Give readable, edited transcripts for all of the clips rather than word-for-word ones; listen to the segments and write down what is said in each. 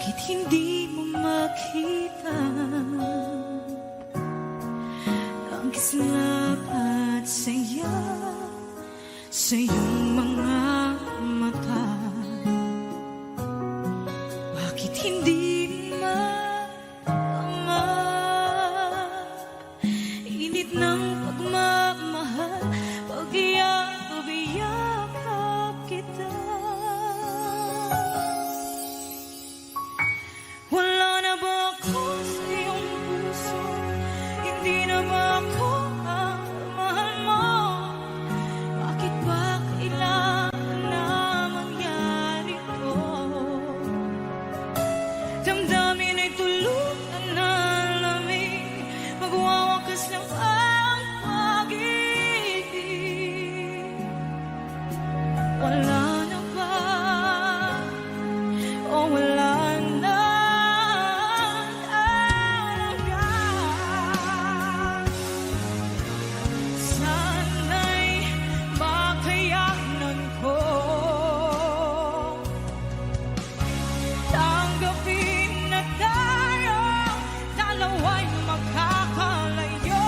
Bakit hindi mo makita ang kislap at saya sa iyong mga mata? Bakit hindi maama init ng pagmamahal pag iyakap kita? Wala na ba ako sa iyong puso? Hindi na ba ako ang mahal mo? Bakit ba kailangan na mangyari to? Damdamin ay tuluyan na lamig, magwawakas lang ang pag-ibig. Wala na ba? O wala na? Sana'y makayanan ko tanggapin na tayo dalawa'y magkakalayo.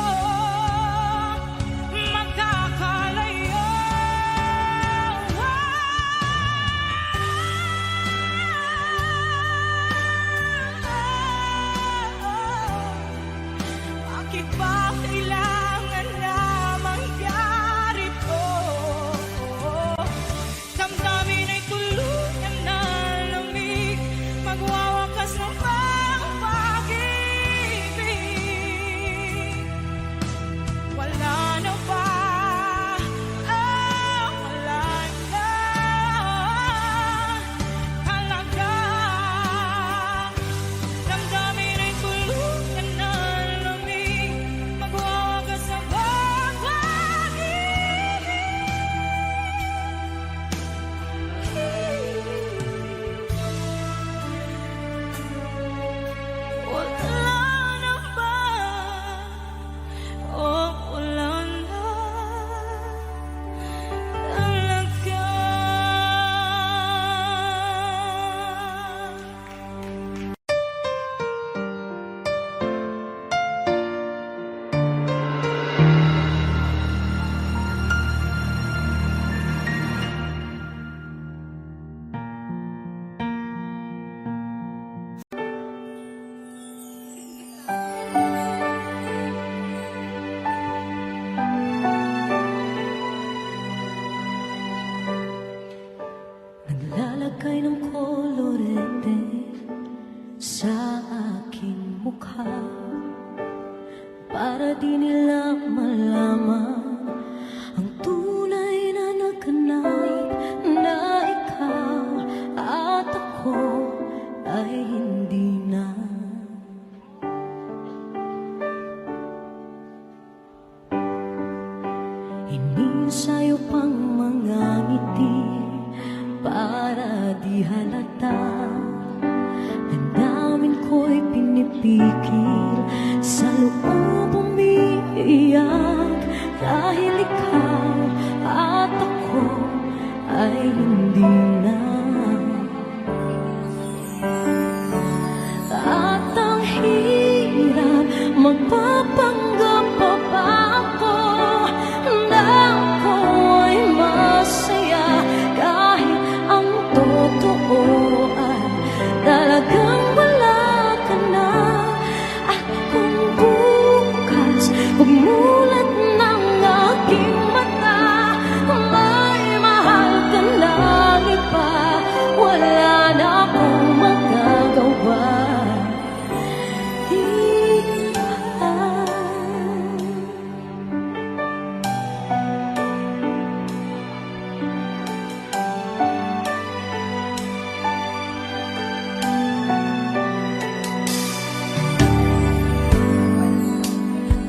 Bakit ba kailangan na mangyari to? Damdamin ay tuluyan na lamig, magwawakas ng pag-ibig. Wala na ba? Wala na talaga. Damdamin ay tuluyan na lamig, magwawakas ng pag-ibig. Wala na ba? O wala na talaga. Naglalagay ng kolorete sa aking mukha para di nila malaman ang tunay na nakanayip na ikaw at ako ay hindi na. Inisayo pang mga ngiti para di halata. Damdamin ko'y pinipigil, sa loob umiiyak, dahil ikaw at ako ay hindi na. At ang hirap magpapanggap pa ba ako na ako ay masaya, kahit ang totoo ay talagang wala ka na. At kung bukas pagmulat ng aking mata, may mahal ka lang iba, wala na akong magagawa.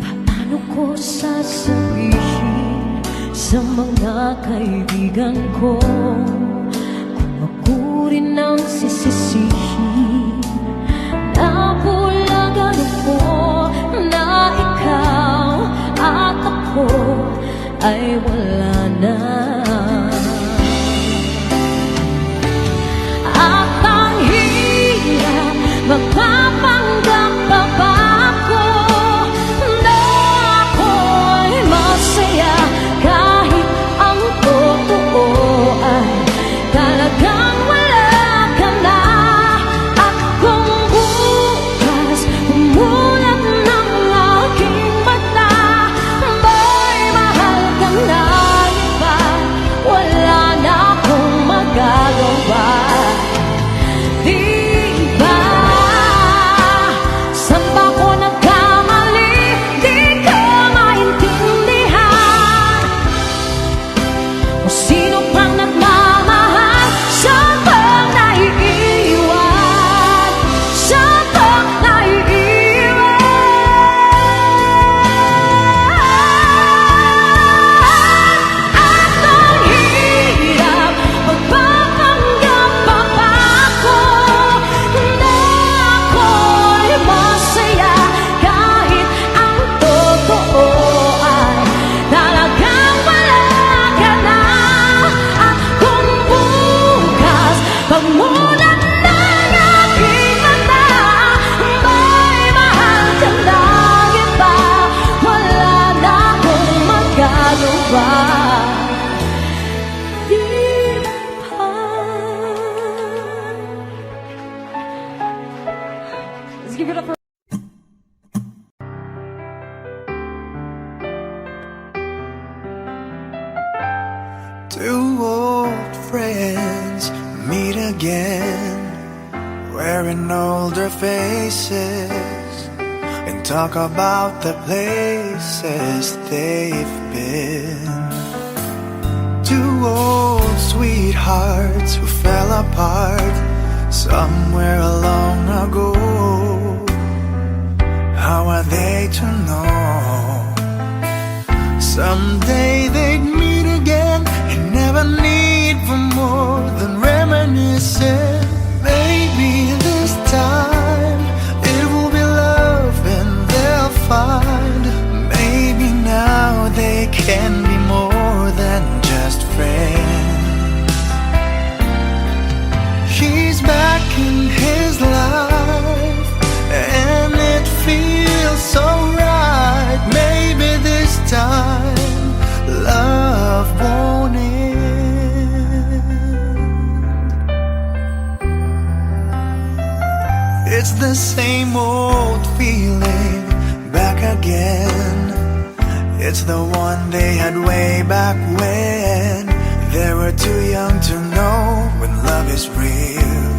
Paano ko sasabihin sa mga kaibigan ko kung ako rin ang sisisihin? Napulagan ako na ikaw at ako ay wala na. At ang hirap Di ba? Saan ba ko nagkamali? Di ko maintindihan. O sino pang nagmamahal? Saan bang naiiwan? Saan bang naiiwan? At ang hirap magpapanggap pa ako na ako'y masaya kahit ang totoo ay talagang wala ka na. At kung bukas pagmulan ng aking mata may mahal ka ng iba, wala na akong magagawa. Di ba? Let's give it up for Two old friends meet again, wearing older faces, and talk about the places they've been. Two old sweethearts who fell apart somewhere long ago. How are they to know? Someday they'd meet again and never need for more than reminiscing. Maybe this time it will be love and they'll find. Maybe now they can be more than just friends. She's back in his life and it feels so right. Maybe this time love won't end. It's the same old feeling back again. It's the one they had way back when they were too young to know when love is real.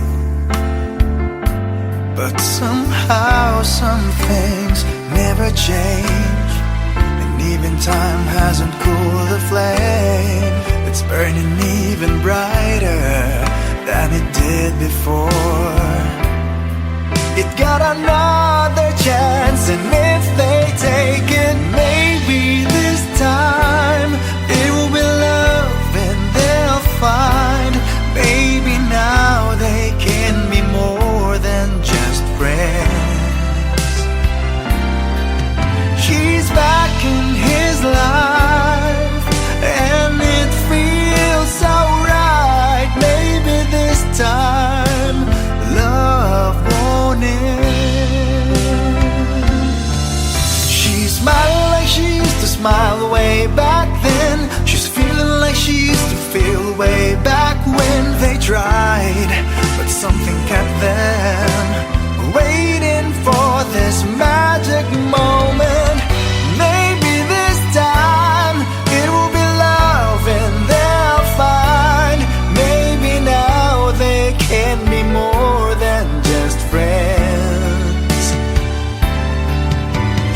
But somehow some things never change, and even time hasn't cooled the flame. It's burning even brighter than it did before. It got another chance, and if they take it, maybe this time it will be love and they'll find. Maybe now they can be more than just friends. She's back in his life and it feels so right. Maybe this time love won't end. She's smiling like she used to smile way back then. She's feeling like she used to feel way back when they tried, but something kept them waiting for this magic moment. Maybe this time it will be love and they'll find. Maybe now they can be more than just friends.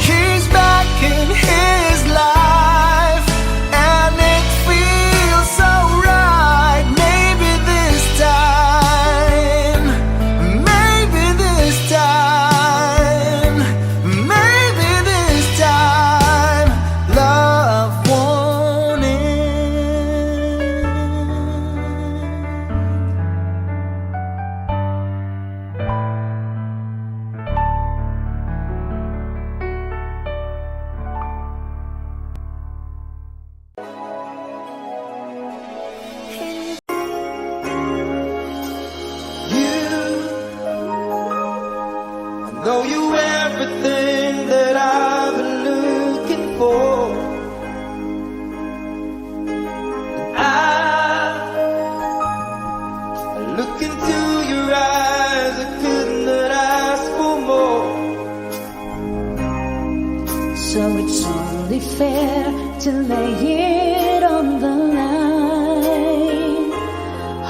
She's back in his life and it feels so right. Maybe this time, maybe this time, maybe this time love won't end. I know you everything that I've been looking for. I look into your eyes, I could not ask for more. So it's only fair to lay it on the line.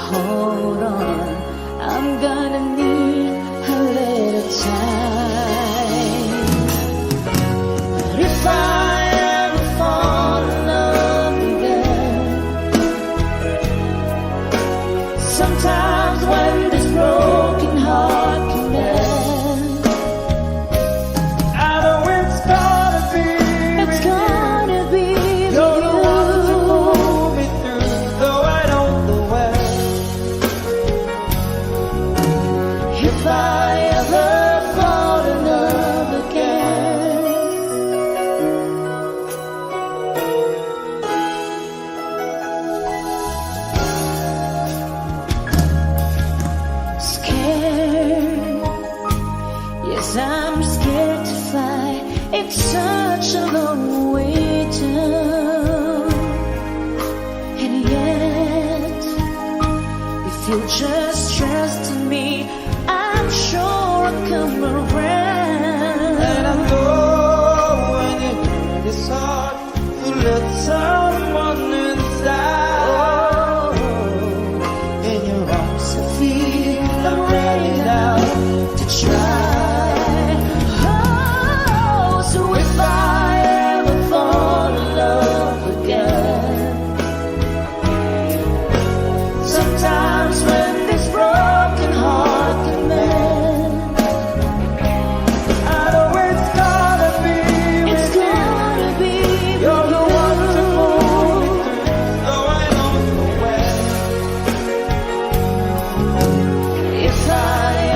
Hold on, I'm gonna If I ever fall in love again, scared, yes, I'm scared to fly. It's such a long way down, and yet if you just trust me, I'm sure I'll come around. And I know when you hurt it's hard to let someone inside. In your arms I feel I'm ready now to try. Oh, so if I ever fall in love again, sometimes when this broken heart can mend, I know it's gonna be it's with you. gonna be You're the with one to you. pull me through, though I don't know when. If I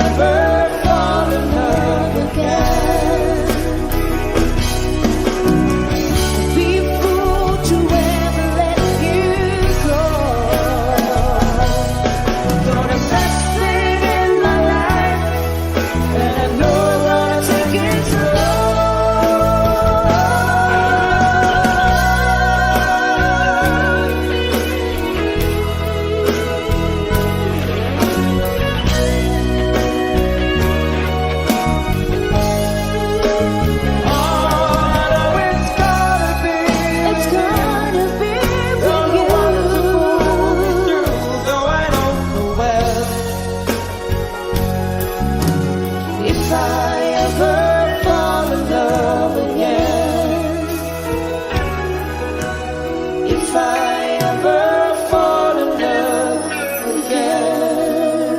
ever fall in love again, I'd be a fool to ever let you go. You're the best thing in my life, and I know I'm gonna take it slow. I know it's gonna be It's gonna be You're the one to pull me with you. through, though I don't know when. If I ever fall in love again, if I ever fall in love again.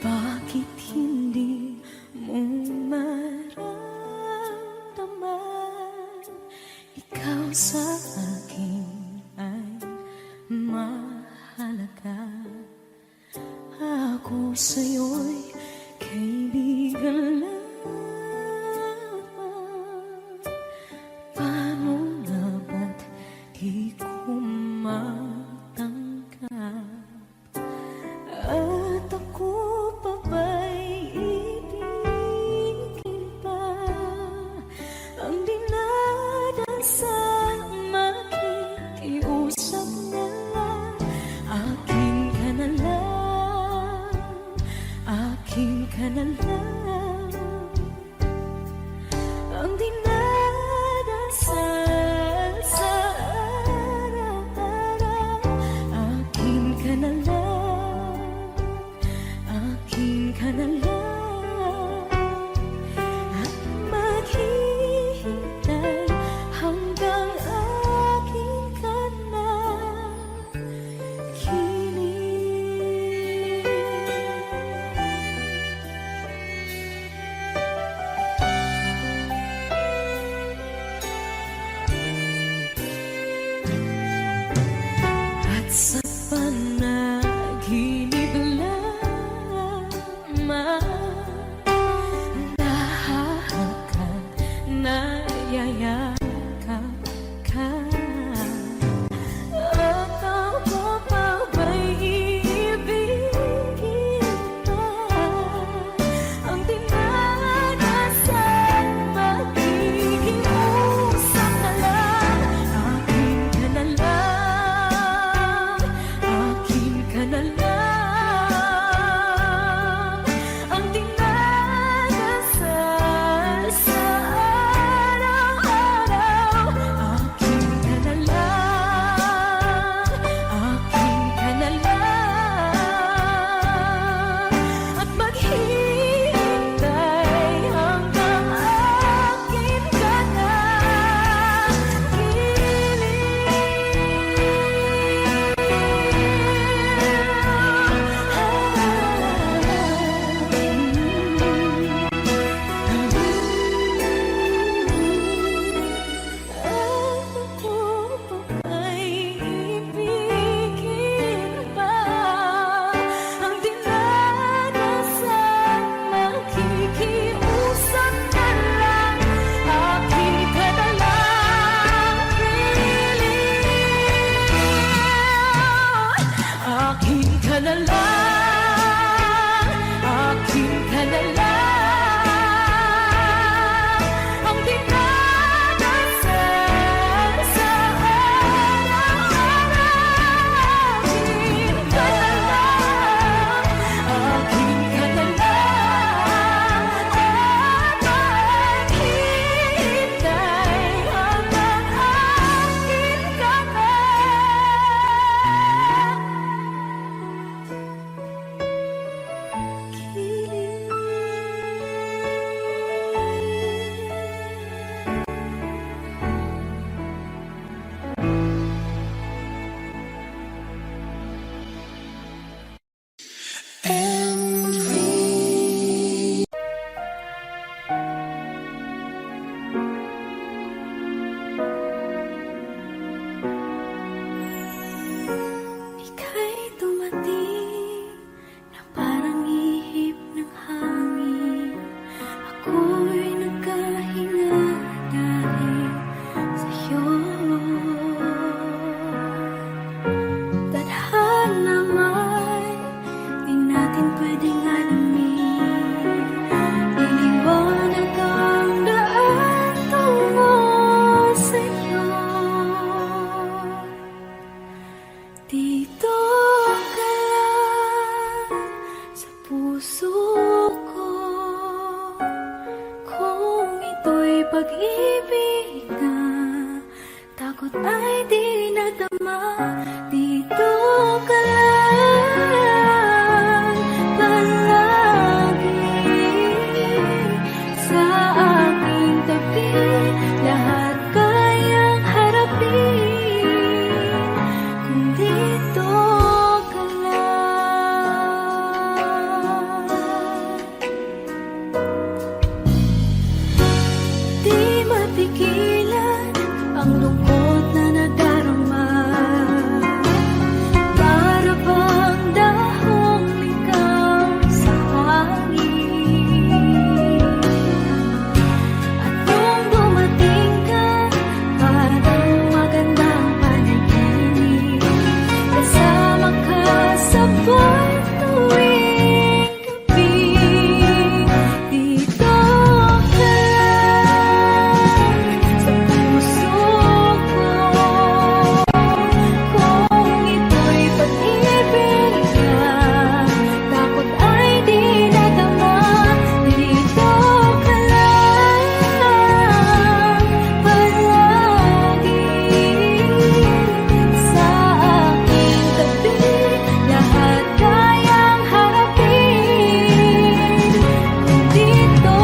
Bakit hindi mo maramdaman? Ikaw sa akin ay mahalaga. Ako sa'yo'y kaibigan lamang. Paano nga ba't di ko matanggap? At ako pa ba'y ibigin pa? Ang dinadasang makikiusap na lang. Akin ka na lang, akin ka na lang. Ang dinadasal sa araw-araw. Akin ka na lang, akin ka na lang. At maghihintay hanggang akin ka na kilig. At sa panaginip lamang nahahagkan, nayayakap ka. At ako pa ba'y iibigin pa? Ang dinadasal makikiusap na lang. Akin ka na lang, ay di nadama. Dito ka lang palagi sa aking tabi. Lahat kayang harapin kung dito ka lang. Di mapigilan ang lungkot na nadarama. Para bang dahong ikaw sa hangin. At nung dumating ka, parang magandang panaginip. Kasama ka sa buwan tuwing gabi. Dito ka sa puso ko. Kung ito'y pag-ibig ka, takot ay di nadama. Dito ka lang palagi sa aking tabi. Lahat kayang harapin kung dito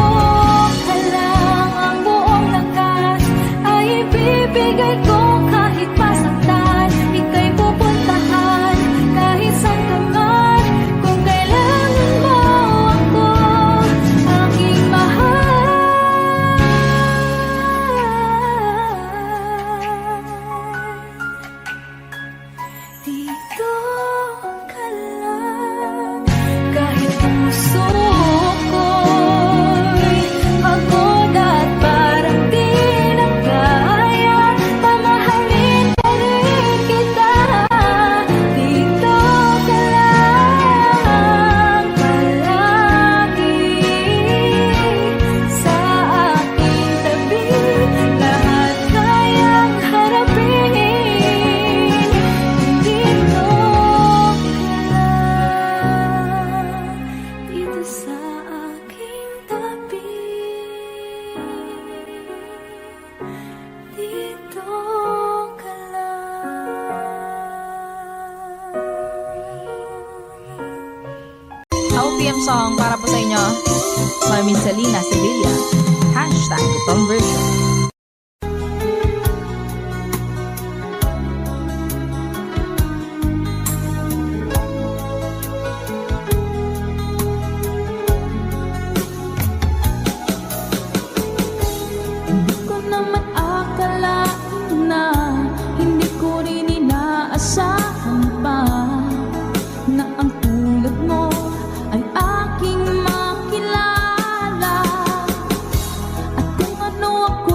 ka lang. Ang buong lakas ay ibibigay ko kahit masaktan. Ika'y pupuntahan kahit saan ka man. Kung kailangan mo ako, aking mahal. Dito ka lang. Kahit puso ko'y pagod at parang di na kaya, pamahalin pa rin kita. Dito ka lang palagi sa aking tabi. Lahat kayang harapin kung dito ka lang. Dito sa aking tabi. Dito ka lang. OPM song para po sa inyo. Marmin Salina Sevilla. Hashtag conversion. Hindi ko naman akalain na, hindi ko rin inaasahan pa na ang tulad mo ay aking makilala. At kung ano ako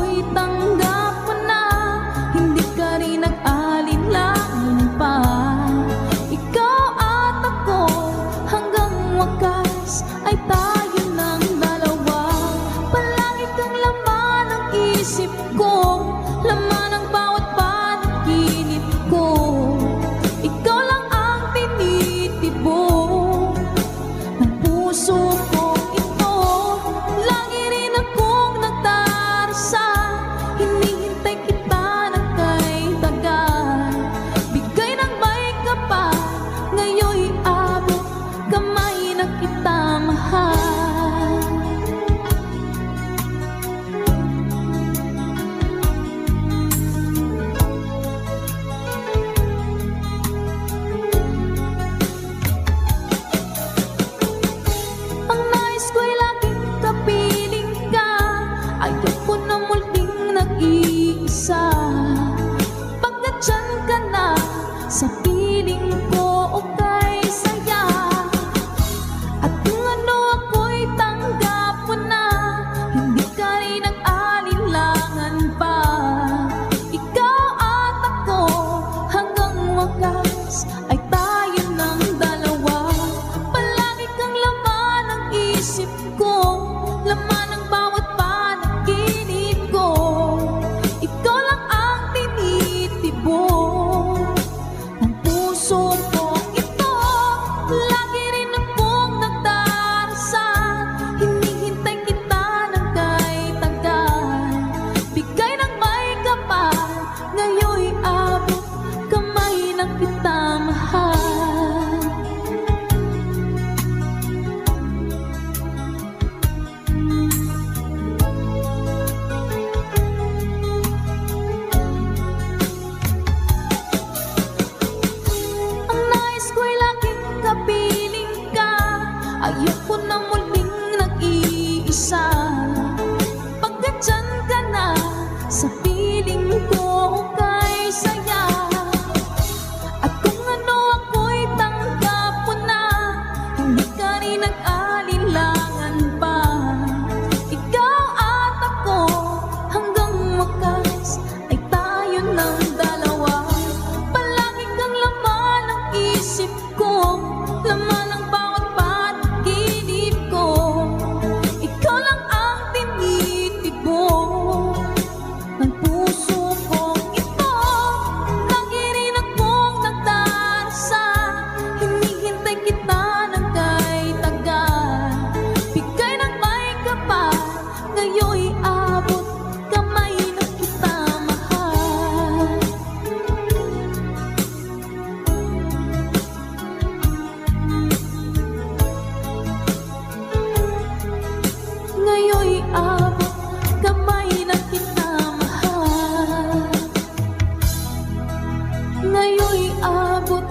ngayon'y abot.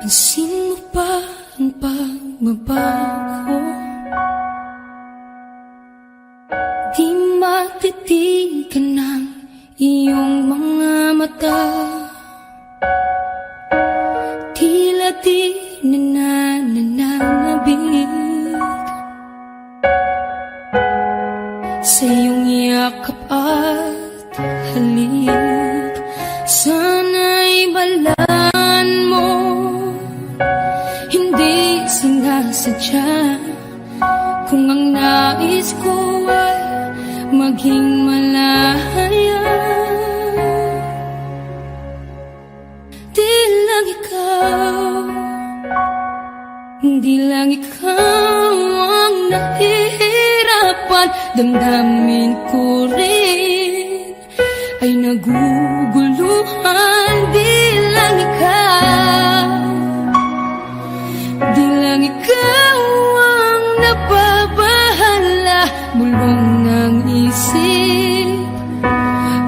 Pansin mo ba ang pagbabago? Di matitigan ng iyong mga mata. Tila di nananabig sa iyong yakap at halik. Sana'y balaan mo, hindi sinasadya. Kung ang nais ko ay maging malaya, di lang ikaw, di lang ikaw ang nahihirapan. Damdamin ko rin ay naguguluhan. Di lang ikaw, di lang ikaw ang napabahala. Bulong ng isip,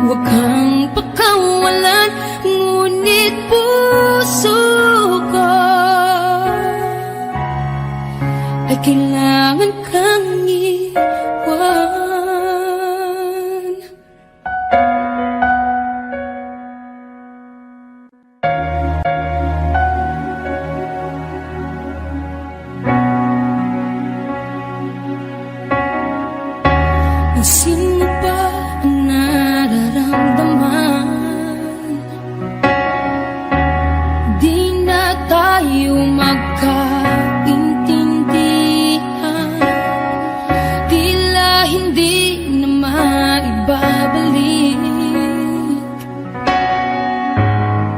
huwag kang pakawalan. Ngunit puso ko ay kailangan kang iwan. Pansin mo ba ang nararamdaman? Di na tayo magkaintindihan. Tila hindi na maibabalik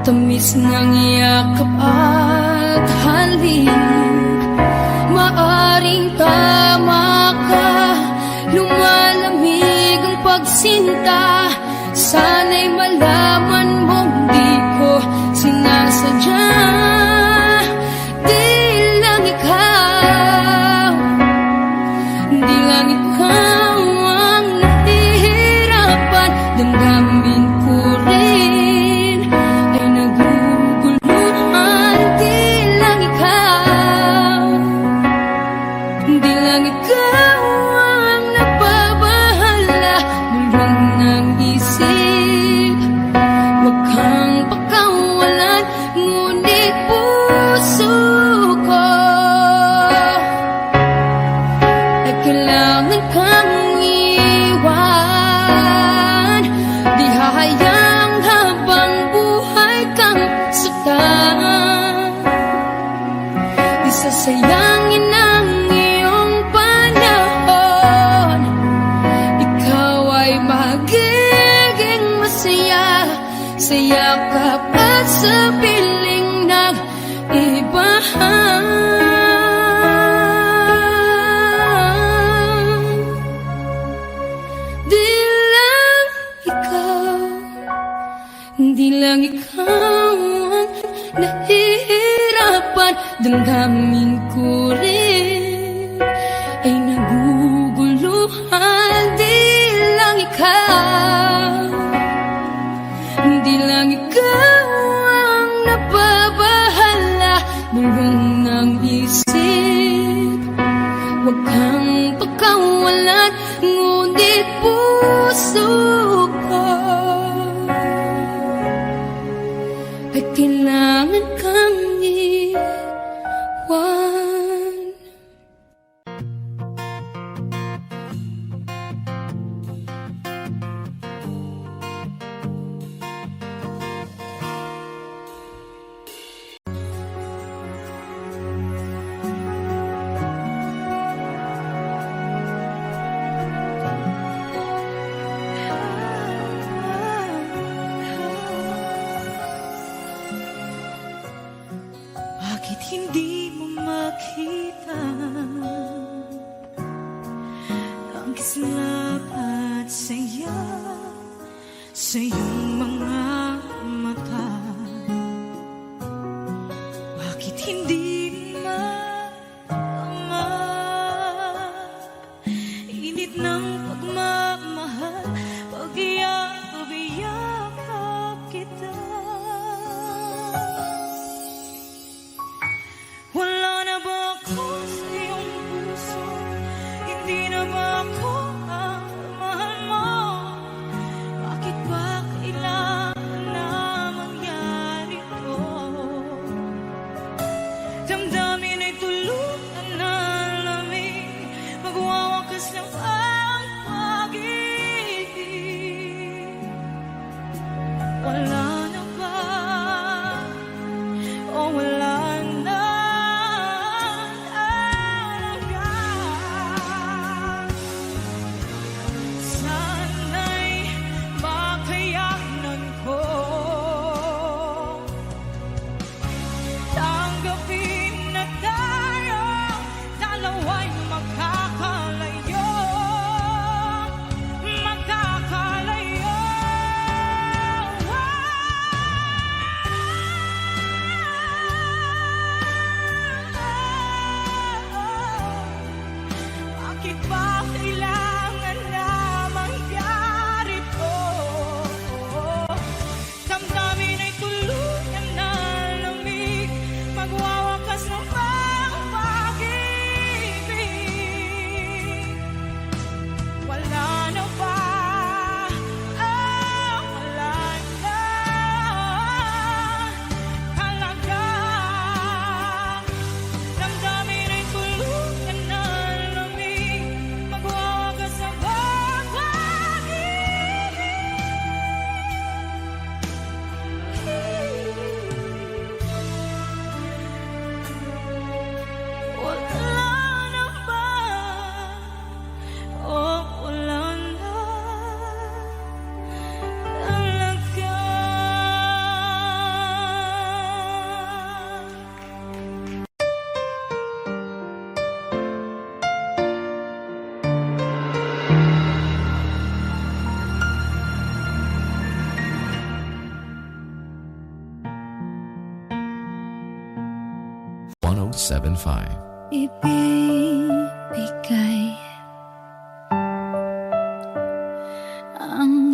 tamis ng yakap at halik. Maaring tama ka, lumalamig ang pagsinta. Sana'y malaman mong di ko sinasadya. Di lang ikaw, di lang ikaw ang nahihirapan. Damdamin ko rin ay naguguluhan. Di lang ikaw, di lang ikaw ang napabahala. Bulong ng isip, huwag kang pakawalan. Ngunit puso ko ay kailangan kang iwan. Di hahayang habang buhay kang saktan. Di sasayangin ang iyong panahon. Ikaw ay magiging masaya sa yakap at sa piling ng iba. Di lang ikaw, di lang ikaw ang nahihirapan. Damdamin ko rin ay naguguluhan. Di lang ikaw, di lang ikaw ang sa iyong mga mata. Bakit hindi maama? Init ng pagmamahal, pag-iyakap kita. Wala na ba ako sa iyong puso? Hindi na ba ako ang mahal mo? Bakit ba kailangan na mangyari to? Damdamin ay tuluyan na lamig, magwawakas lang ang pag-ibig. Wala na ba? O wala na talaga? Sana'y makayanan ko tanggapin na tayo dalawa'y magkakalayo. Magkakalayo. Bakit ba kailangan na mangyari to? Damdamin ay tuluyan na lamig, magwawakas ng pag-ibig. Wala na ba? Wala na talaga. Damdamin ay tuluyan na lamig, magwawakas ng pag-ibig. Wala na ba? O wala na talaga? Ibibigay ang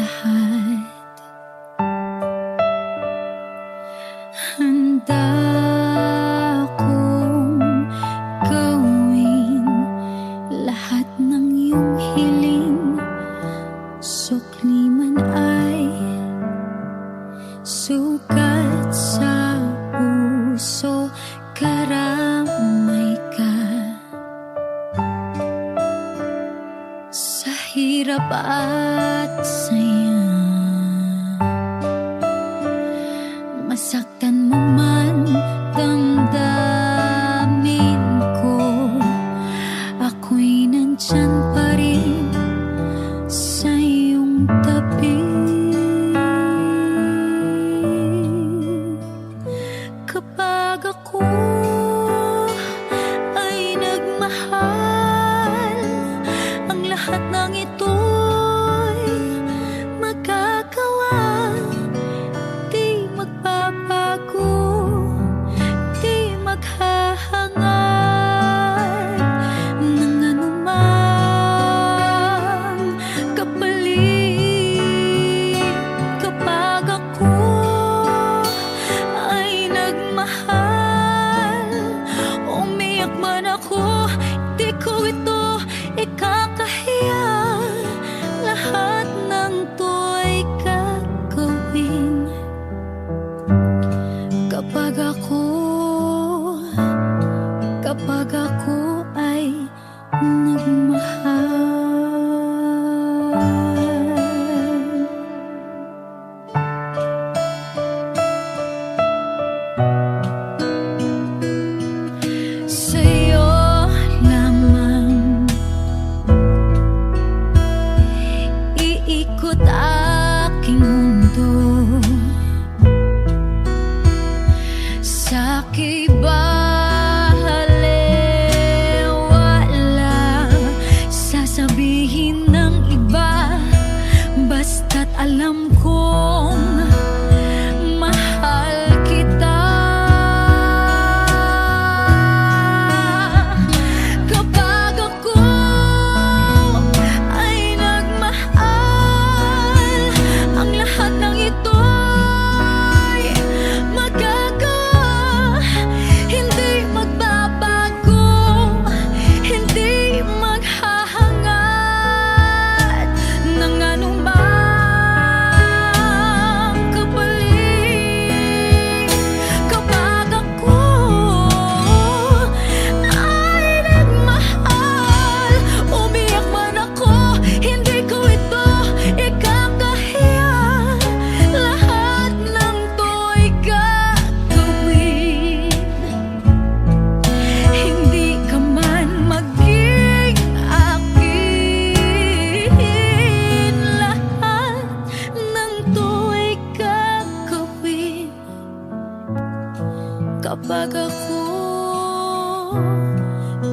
lahat. Handa akong gawin lahat ng iyong hiling. Sukli man ay sugat sa puso, karamay ka. Sa hirap at saya, masaktan mo man damdamin ko, ako'y nandyan pa rin sa iyong tabi. Kapag ako ay nagmahal, ang lahat ng ito'y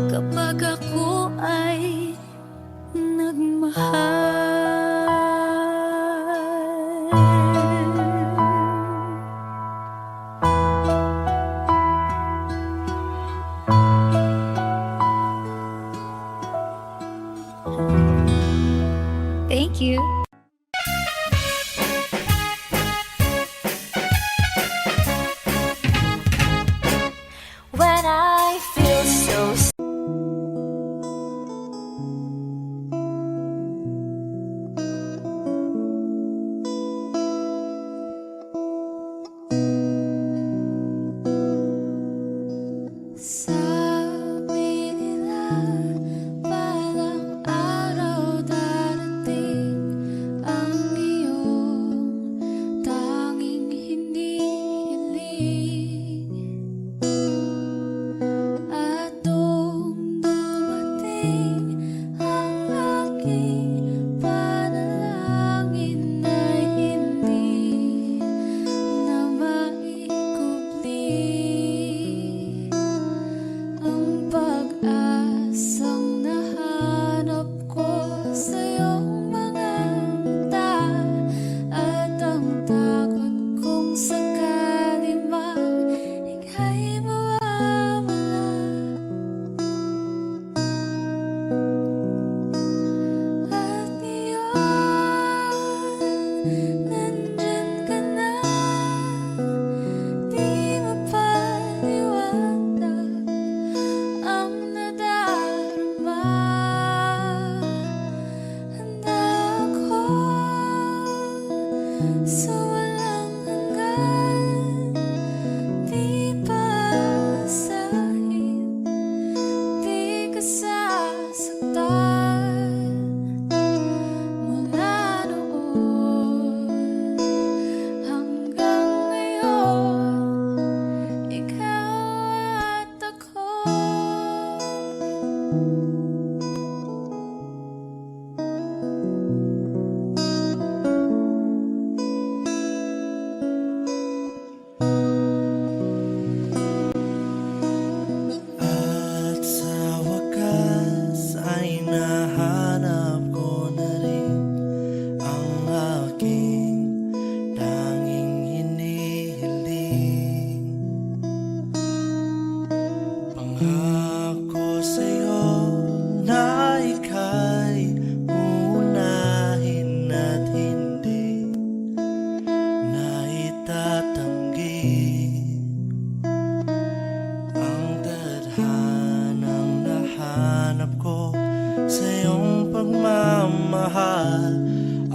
kapag ako ay nagmahal. Thank you. When I feel so sabi nila parang araw darating ang iyong tanging hinihiling. At nung dumating ang aking panalangin ay hindi na maikubli ang pag-asang nahanap ko sa iyong mga mata at ang takot kong sakali mang ika'y mawawala. At ngayon, nandyan ka na, di mapaliwanag ang nadarama. Handa ako sa walang hanggan, di pasahin, di ka sasaktan. Mula noon hanggang ngayon, ikaw at ako. At sa wakas ay nahanap ko na rin ang aking tanging hinihiling. Pangako sa'yo na ika'y uunahin at hindi na itatanggi ang tadhanang nahanap ko sa iyong pagmamahal,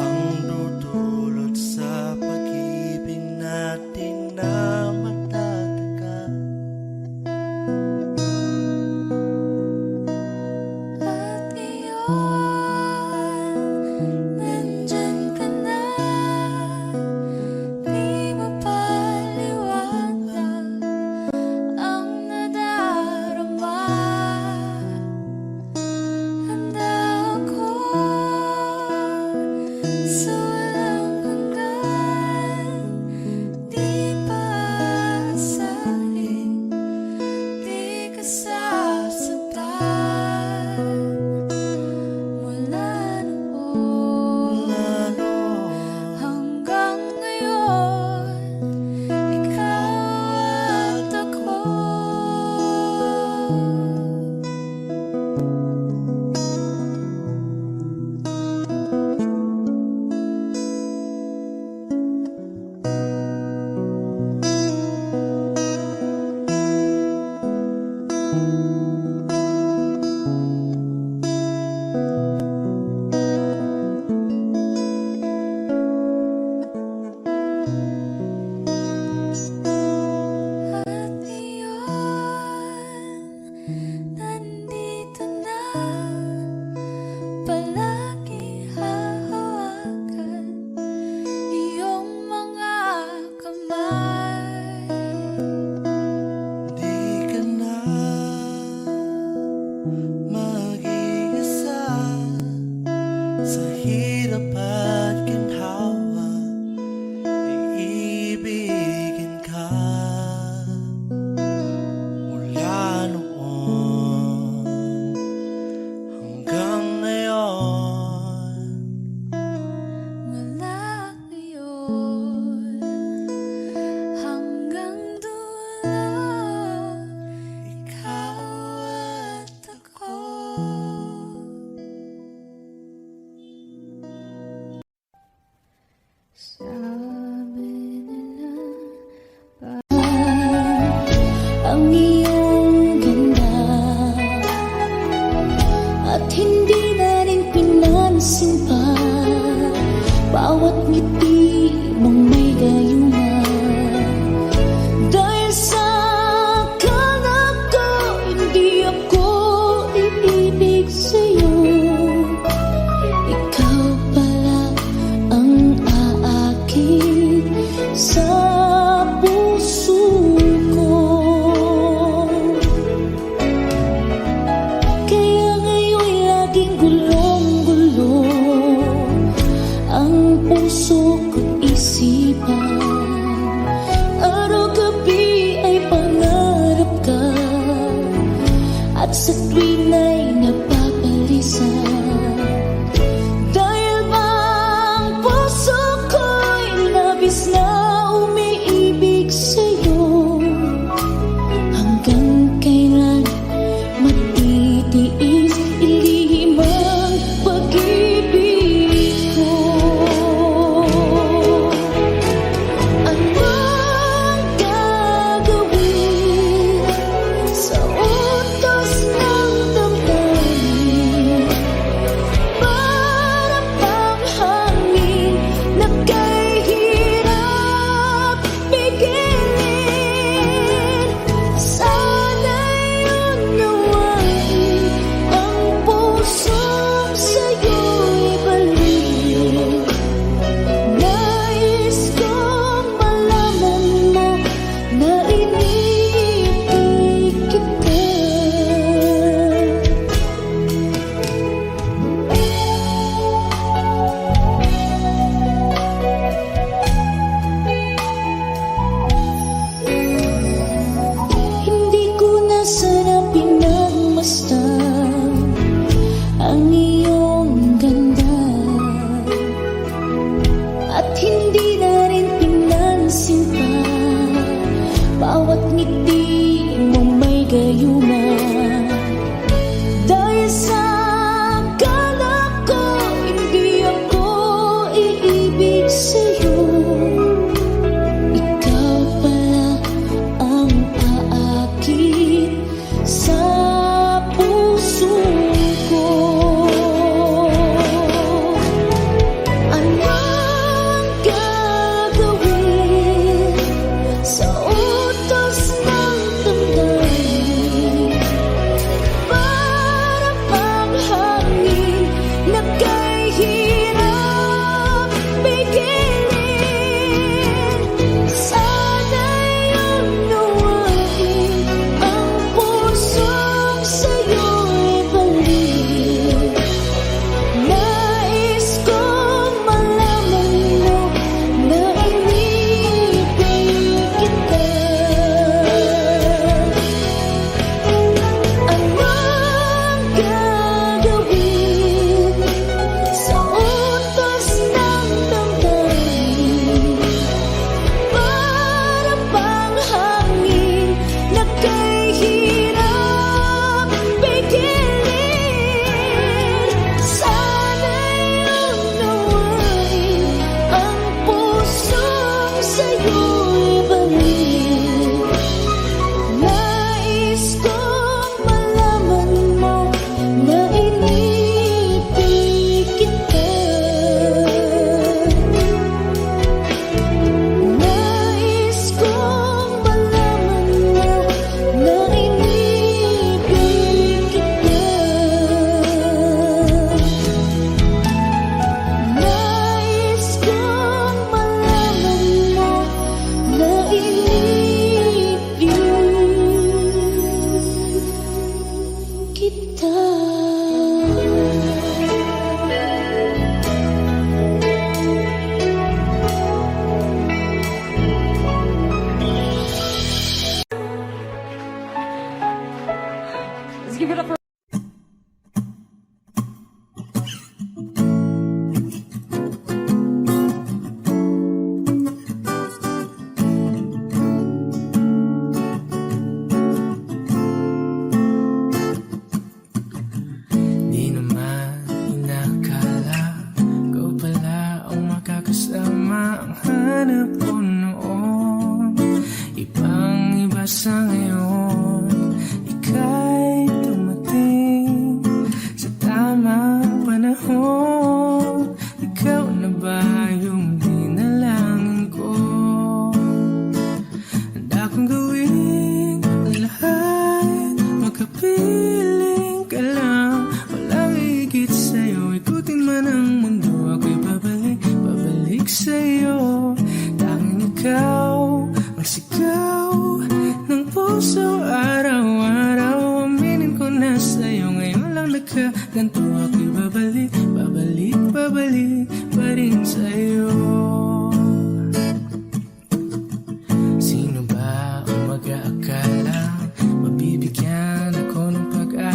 ang dudulot sa pag-ibig natin na matatagal. At ngayon, nandyan ka na, di mapaliwanag ang nadarama. Handa ako sa walang hanggan, di pasahin, di ka sasaktan. Mula noon hanggang ngayon, ikaw at ako. At ngayon, nandito na, palagi hahawakan iyong mga kamay. Di ka na mag-iisa sa hirap at ginhawa, iibigin ka. Mula noon sa tuwin ay napapalisan. Dahil bang puso ko'y labis na umiibig sa'yo. Hanggang kailan matitiis ilihim ang pag-ibig ko? Anong gagawin sa utos ng damdamin? Para bang hangin na kay hirap pigilin. Sana'y unawain ang pusong sa'yo'y balik. Nais kong malaman mo na iniibig kita. Hindi ko na sana pinagmasdan ang iyong ganda, at hindi na rin pinansin pa bawat ngiti mo may gayuma. Dahil sa akala ko hindi ako iibig sa'yo, ikaw pala ang aakit sa puso ko. Anong gagawin sa utos ng damdamin? Para bang hangin na kay hirap pigilin. Sana'y unawain ang pusong sa'yo'y balik. Nais kong malaman mo na iniibig kita. Anong gagawin sa utos ng damdamin? Para bang hangin na kay hirap pigilin. Sana'y unawain ang pusong sa'yo'y balik. Nais kong malaman mo na iniibig kita. Nais kong malaman mo na iniibig kita. Nais kong malaman mo na iniibig kita. Let's give it up for Di naman inakala ikaw pala ang makakasama. Ang hanap ko noon ibang iba sa ngayon. Ika'y dumating sa tamang panahon. Ikaw na ba yung dinalangin ko? Handa kong gawin ang lahat, magkapiling ka lang. Walang higit sa'yo, ikutin man ang mundo. Ako'y babalik sa'yo. Tanging ikaw ang sigaw ng puso araw-araw. Aminin ko na sa'yo, ngayon lang nagkaganto. Ako'y babalik pa rin sa'yo. Sino ba ang mag-aakala mabibigyan ako ng pag-asa?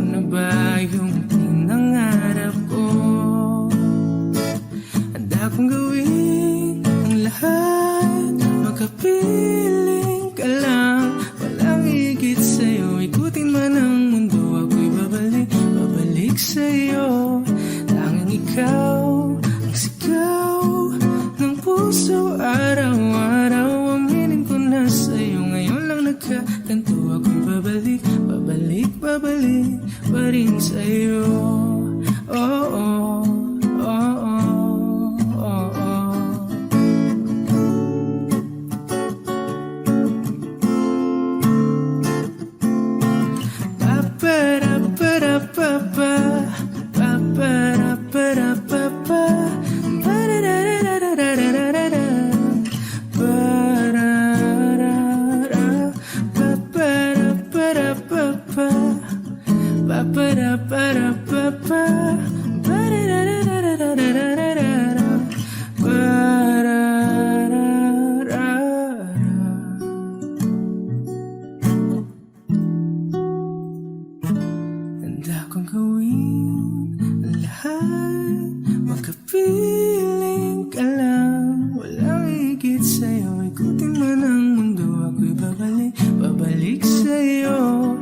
na ba yung pinangarap ko? Handa kong gawin ang lahat, makapiling ka lang, walang higit sa'yo. Ikutin man ang mundo, ako'y babalik, babalik sa'yo. Tanging ikaw ang sigaw ng puso, araw-araw. Aminin ko na sa'yo, ngayon lang nagkaganto. Ako'y babalik, babalik, babalik pa rin sa'yo. Oh, oh, oh, oh, oh, oh. Pa-pa-ra-pa-ra-pa-pa, pa-pa-ra-pa-ra-pa-pa, pa-ra-ra-ra-ra-ra-ra-ra-ra, pa-ra-ra-ra, pa-pa-ra-pa-ra-pa-pa, pa-pa-ra-pa-ra-pa-pa, pa-ra-ra-ra-ra-ra-ra-ra-ra, pa-ra-ra-ra-ra. Handa kong gawin ang lahat, makapiling ka lang, walang higit sa'yo. Ikutin man ang mundo, ako'y babalik, babalik sa'yo.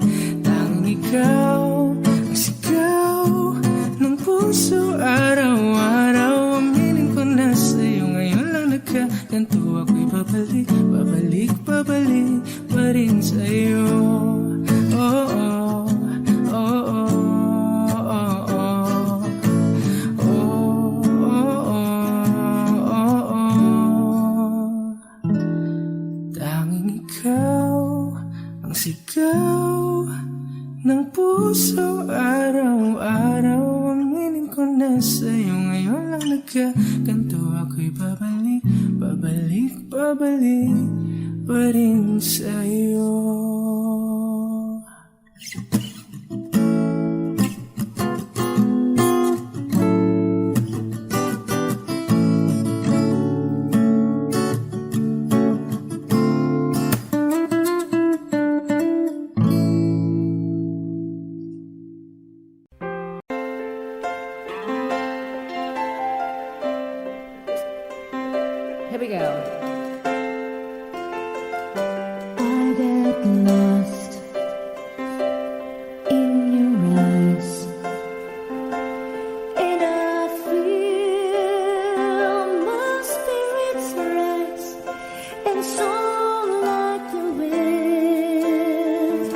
Tanging ikaw ang sigaw ng puso, araw-araw. Aminin ko na sa'yo, ngayon lang nagkaganto. Ako'y babalik, babalik, babalik pa rin sa'yo. Oh, oh, oh, oh, oh, oh. Oh, oh, oh, oh. Tanging ikaw ang sigaw ng puso, araw-araw. Aminin ko na sa'yo, ngayon lang nagkaganto. Ako'y babalik, babalik, babalik pa rin sa'yo. Here we go. I get lost in your eyes, and I feel my spirits rise and soar like the wind.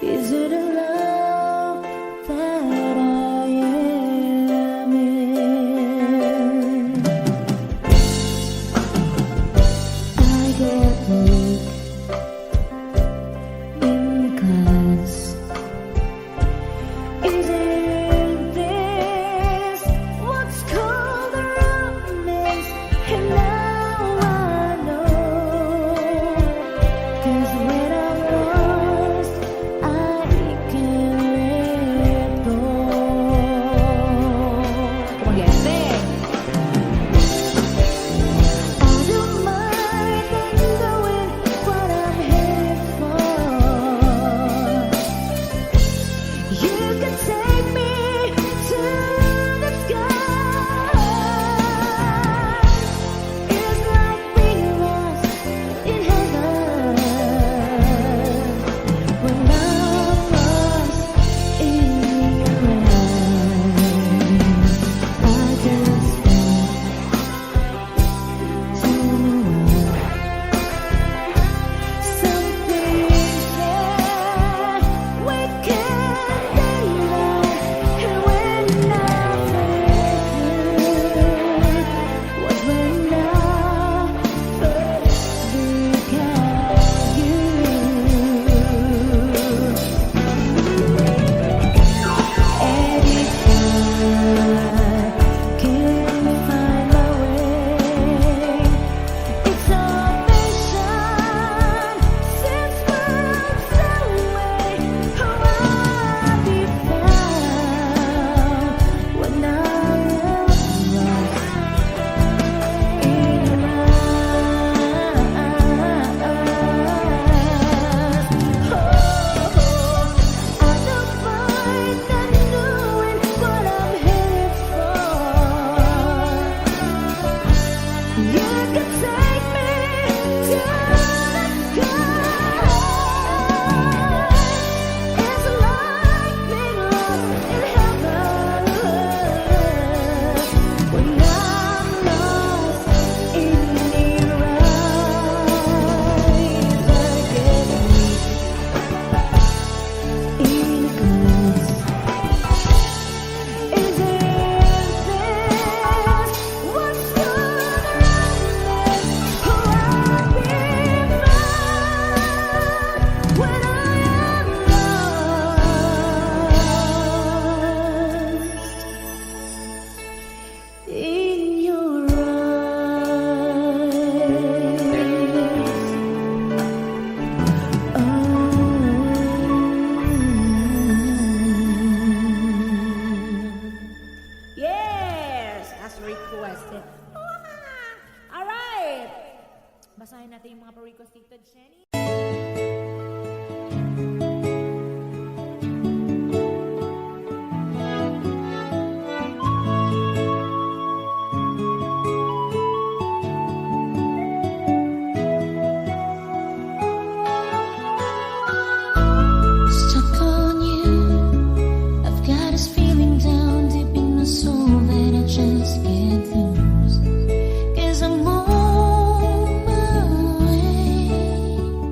Is it a love that I am in? I get weak in the clouds. Isn't this what's called a romance? And now I know, 'cause when I'm lost, I can't let go. Come on, guys, sing. I don't mind knowing what I'm headed for. You can take me to the sky. It's like being lost in heaven when I'm lost in your eyes. I just something that we can't deny. Stuck on you. I've got this feeling down deep in my soul that I just can't lose. 'Cause I'm on my way.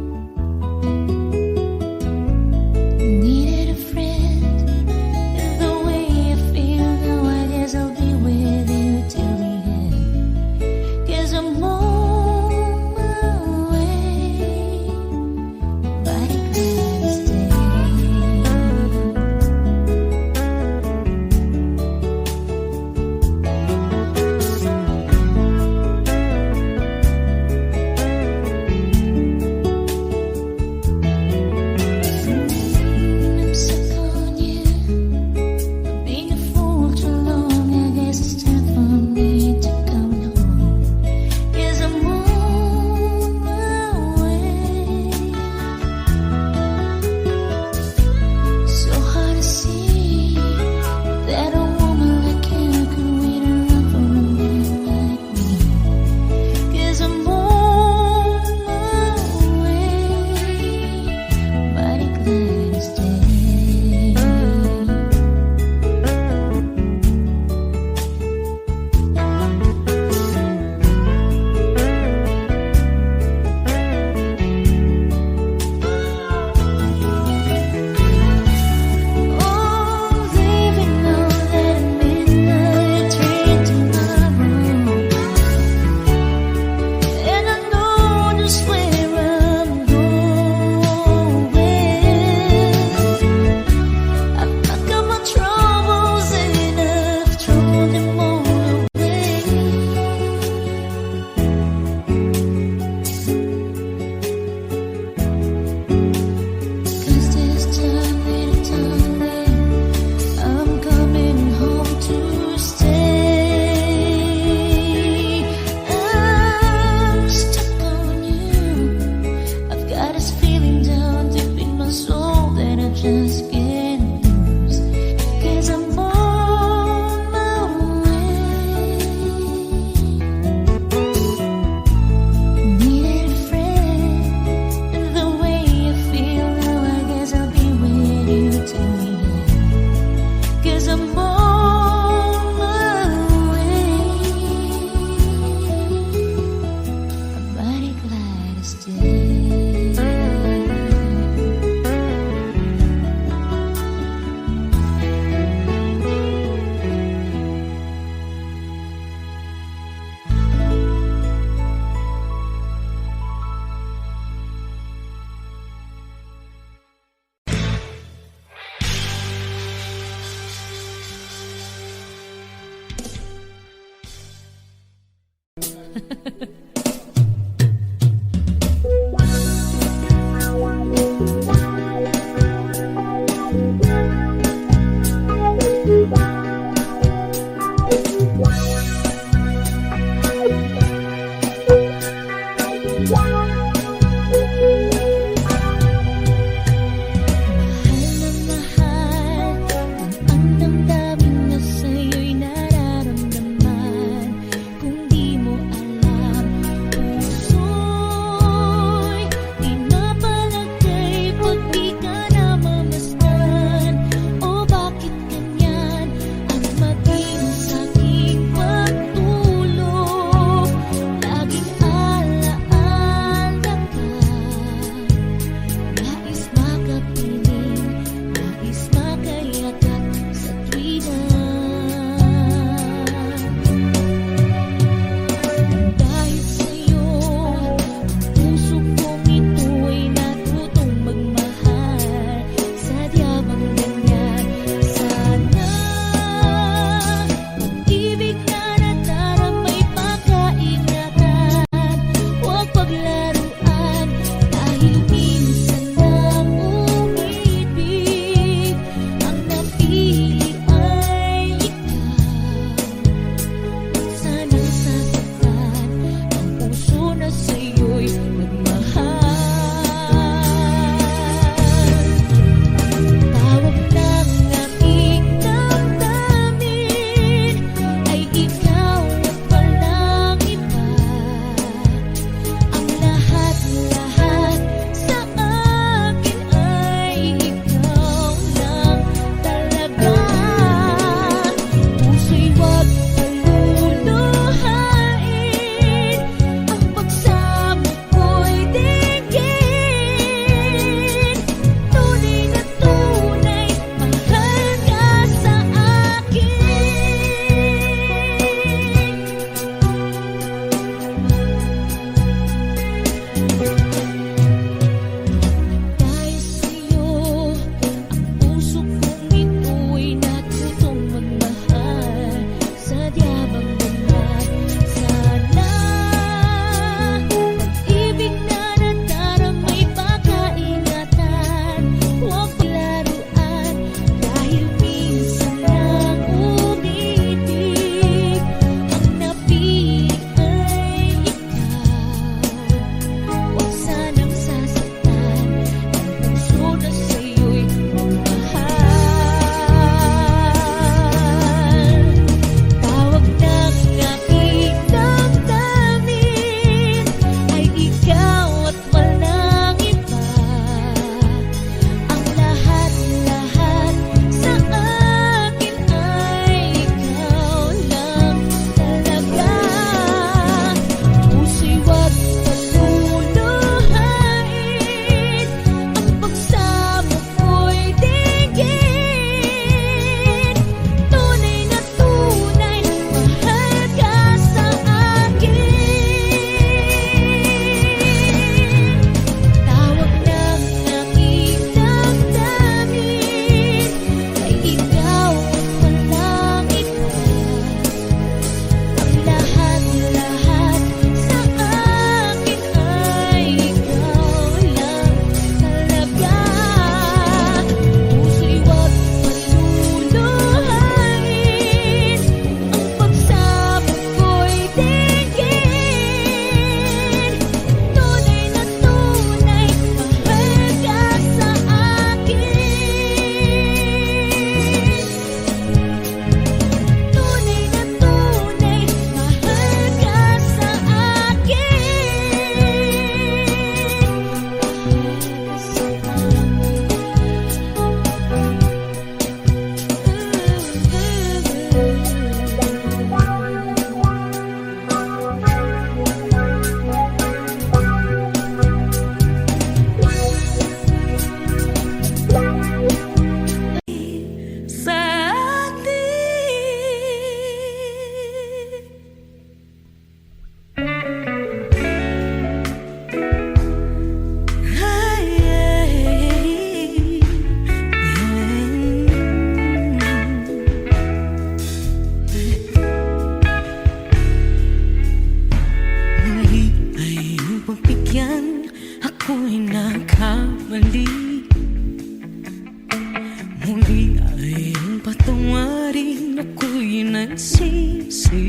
patawarin ako'y nagsisisi.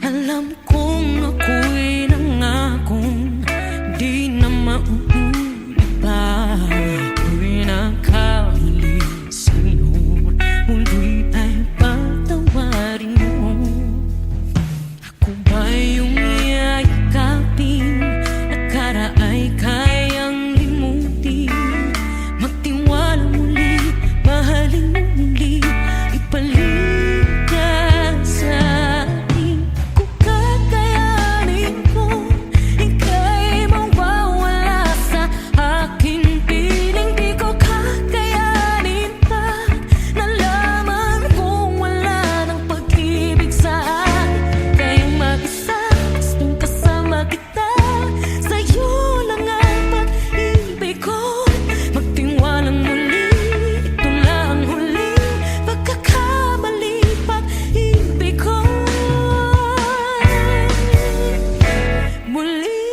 Alam kong ako'y nangakong di na mauulit pa. Ako'y nakamali sa'yo, muli ay patawarin mo. Ako ba yung yayakapin, nakaraay kayang limutin? Magtiwala muli, mahalin mo muli, ibalik ka sa akin. Kung kakayanin ko, ika'y mawawala sa aking piling. Di ko kakayanin pa, nalaman kong wala ng pag-ibig sa akin. Kayang mag-isa, gustong kasama kita, sa'yo lang ang pag-ibig ko. Magtiwalang muli, ito lang ang huling pagkakamali, pag-ibig ko. Muli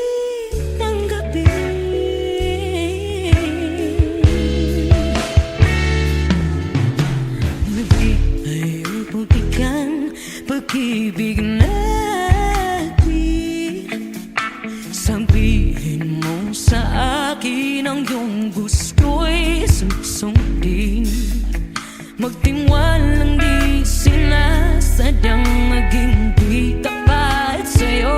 ng gabi, ay uputikan pag-ibig natin. Sabihin mo sa akin ang iyong gusto'y susundin. Magtiwalang di sinasadyang maging di tapat sa'yo.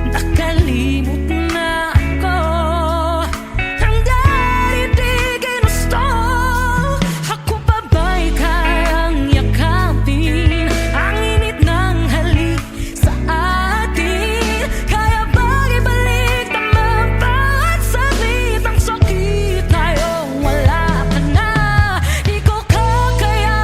Nakalimot na ako, hanggang hindi ginusto. Ako pa ba'y kayang yakapin ang init ng halik sa atin? Kaya bang ibalik naman bawat saglit ang sakit ngayong wala ka na? Di ko kakayanin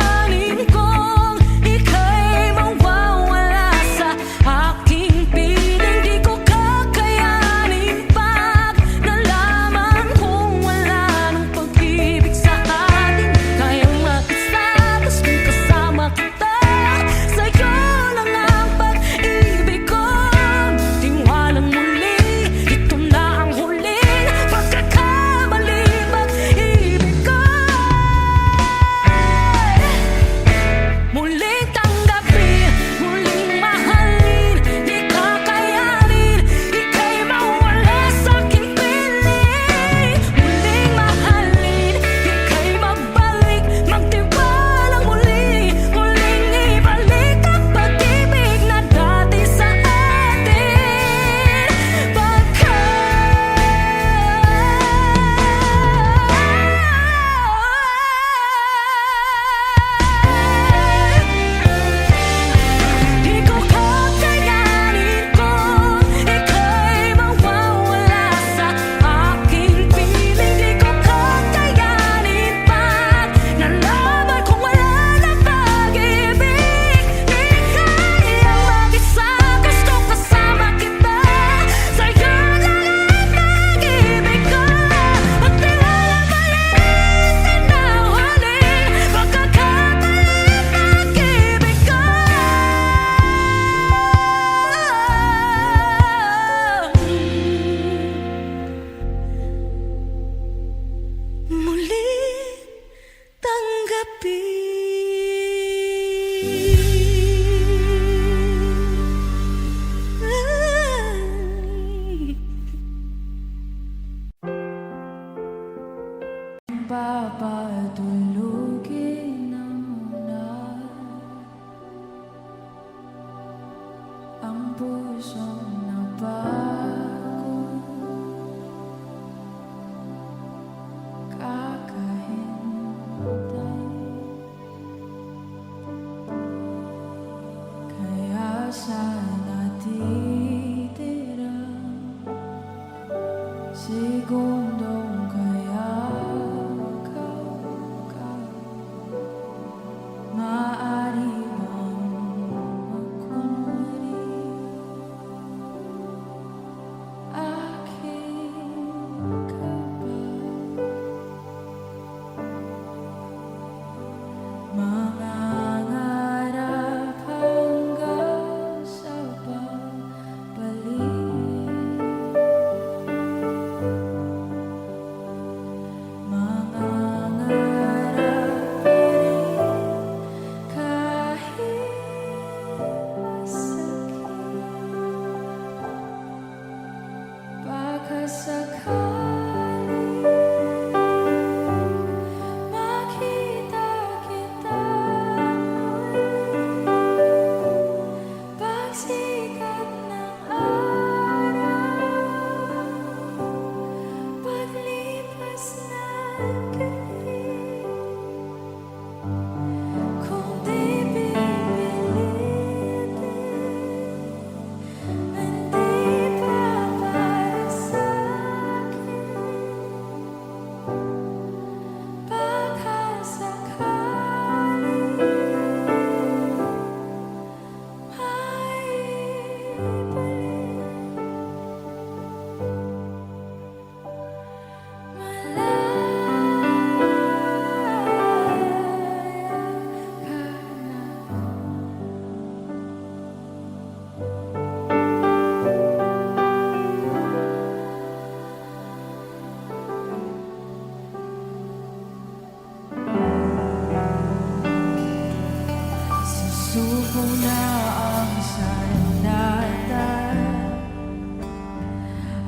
Subo na ang sandata,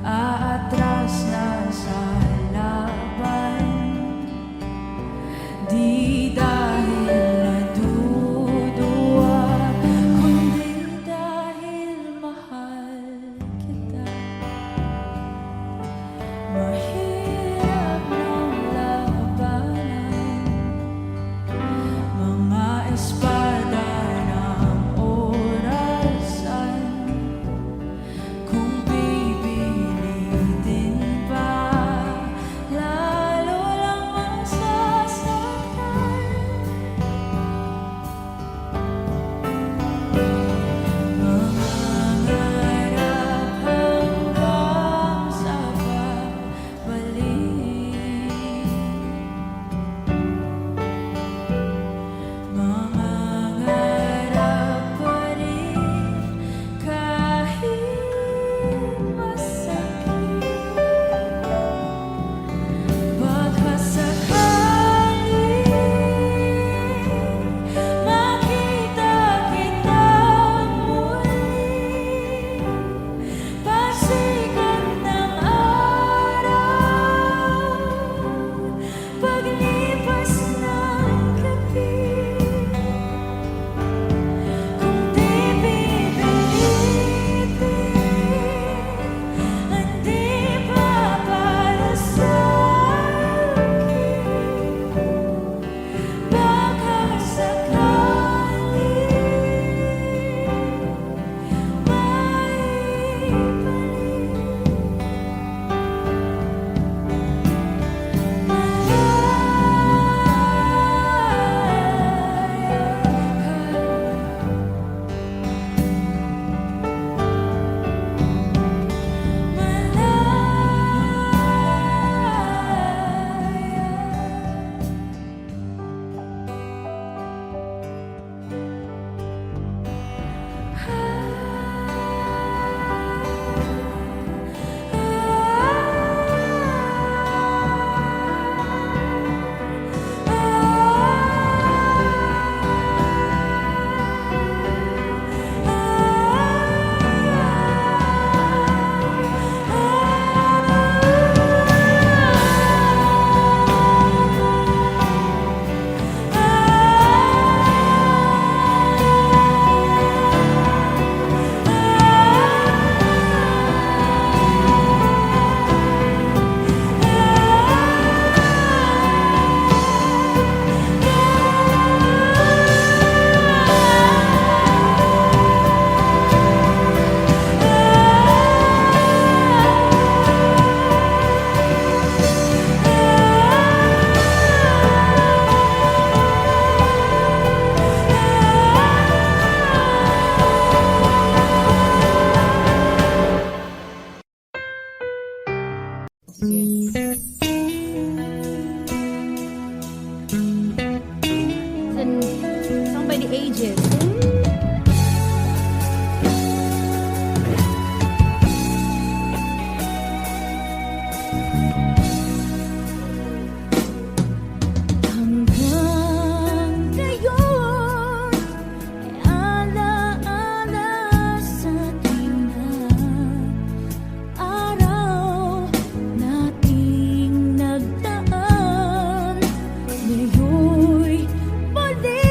aatras na sa laban. Di dahil naduduwa, kundi dahil mahal kita. Mahirap ng labanan, mga espada ng orasan. Kung pipilitin pa, lalo lang masasaktan. Mangarap hanggang sa pabalik. Mangarap pa rin kahit masakit. Baka sakaling makita kita muli, pasikat ng araw, paglipas ng gabi. Kung di pipilitin, hindi pa para sa'kin. Baka sakaling And song by The Ages. Hanggang ngayon ay alaala sa ating araw nating nagdaan. Ngayon'y muli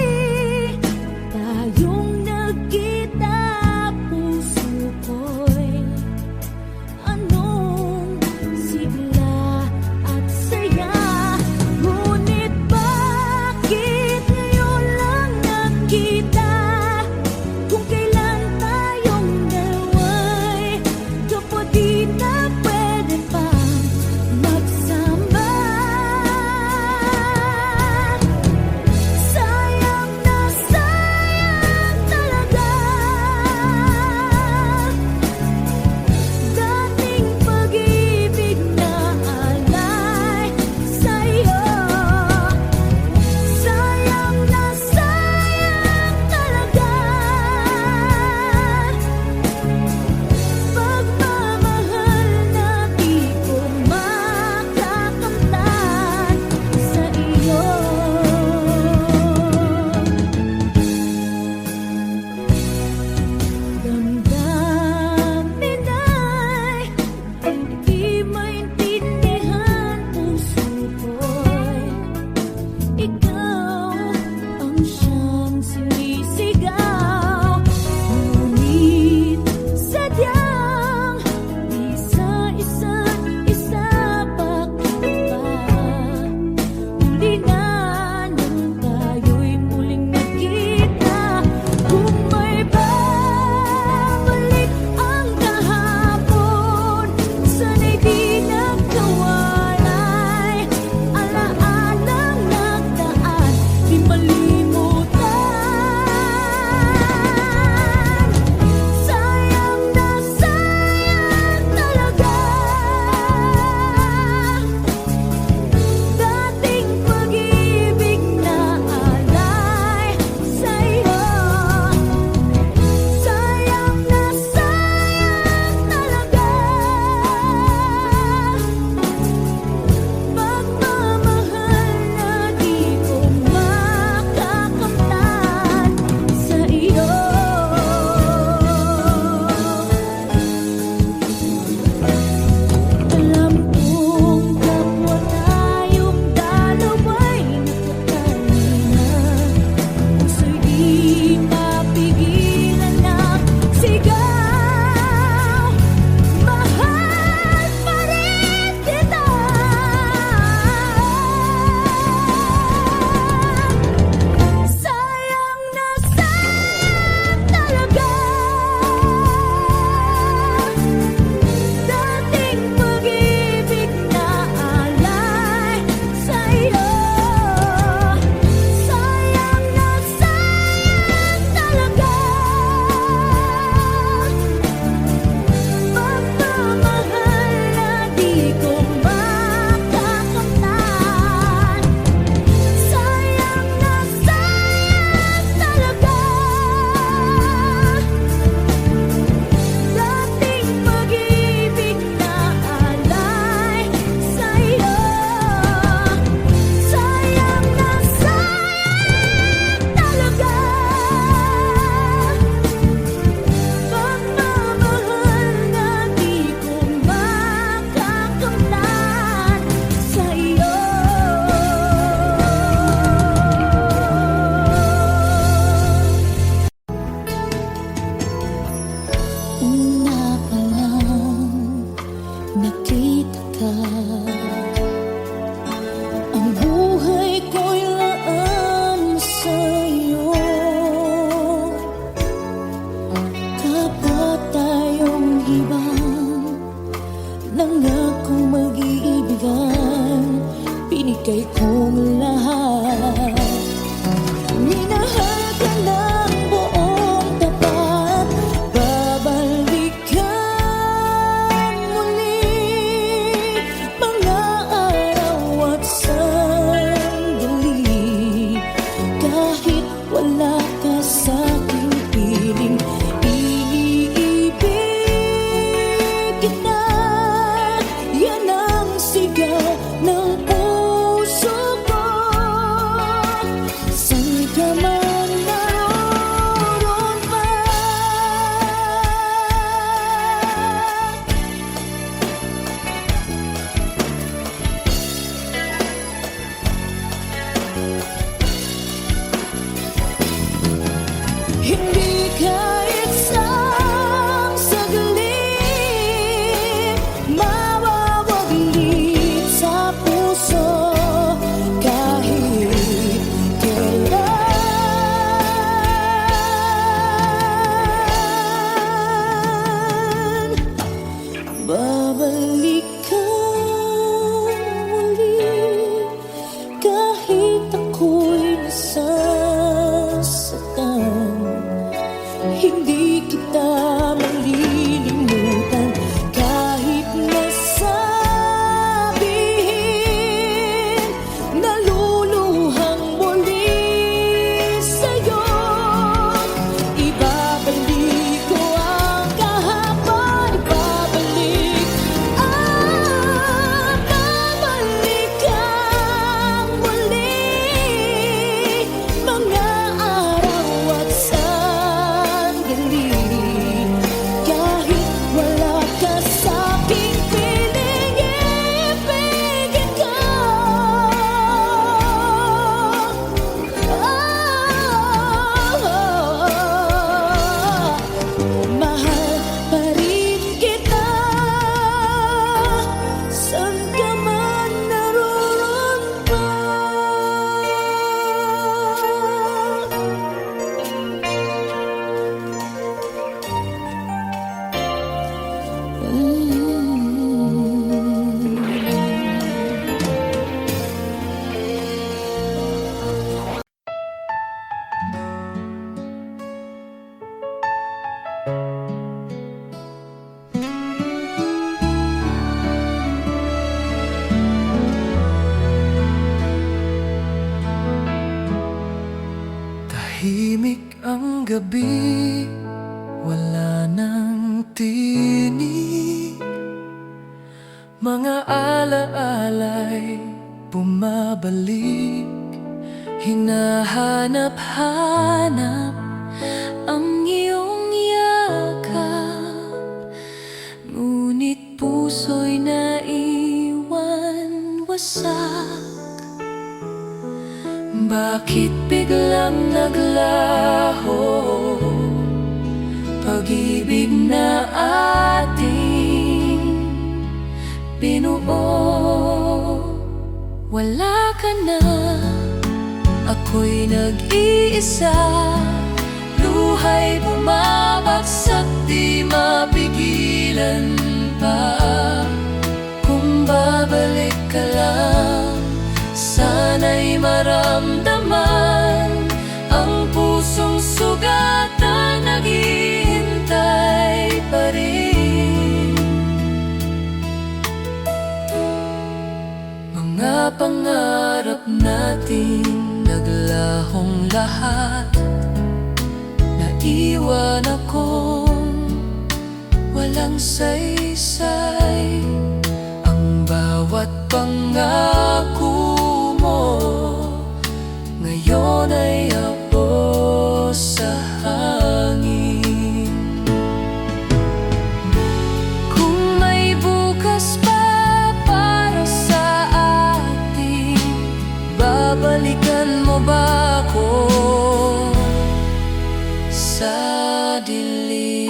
Tahimik ang gabi, wala nang tinig. Mga alaala'y bumabalik, hinahanap-hanap ang iyong yakap. Ngunit puso'y naiwan wasak. Bakit biglang naglaho pag-ibig na ating binuo? Wala ka na, ako'y nag-iisa. Luha'y bumabagsak, di mapigilan pa. Kung babalik ka lang, sana'y maramdaman ang pusong sugatan, naghihintay pa rin. Mga pangarap natin naglahong lahat, naiwan akong walang saysay. Ang bawat pangako mo ngayon ay abo sa hangin. Kung may bukas pa para sa atin, babalikan mo ba ako sa dilim?